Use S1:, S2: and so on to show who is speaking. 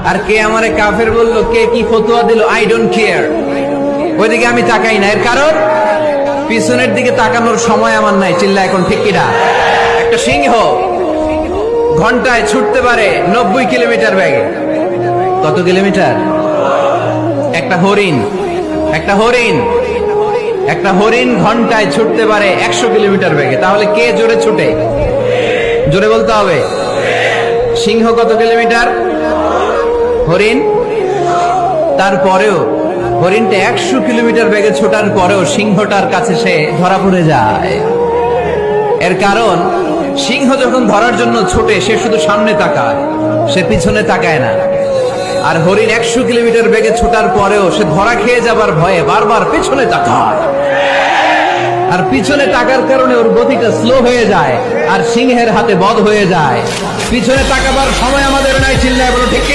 S1: আর কে আমারে কাফের বললো, কে কি ফতোয়া দিল, আই ডোন্ট কেয়ার। ওইদিকে আমি তাকাই না। এর কারণ পিছনের দিকে তাকানোর সময় আমার নাই। চিল্লা এখন ঠিক কিনা? একটা সিংহ ঘন্টায় ছুটতে পারে 90 কিলোমিটার বেগে। কত কিলোমিটার? একটা হরিণ ঘন্টায় ছুটতে পারে 100 কিলোমিটার বেগে। তাহলে কে জোরে ছুটে? জোরে বলতে হবে। সিংহ কত কিলোমিটার? হরিণ। তারপরেও হরিণটা 100 কিলোমিটার বেগে ছোটার পরেও সিংহটার কাছে সে ধরা পড়ে যায়। এর কারণ সিংহ যখন ধরার জন্য ছোটে সে শুধু সামনে তাকায়, সে পিছনে তাকায় না। আর হরিণ 100 কিলোমিটার বেগে ছোটার পরেও সে ধরা খেয়ে যাবার ভয়ে বারবার পিছনে তাকায়। আর পিছনে তাকার কারণে ওর গতিটা স্লো হয়ে যায় আর সিংহের হাতে বধ হয়ে যায়। পিছনে তাকাবার সময় আমাদের নাই। চিল্লায় বলো ঠিক।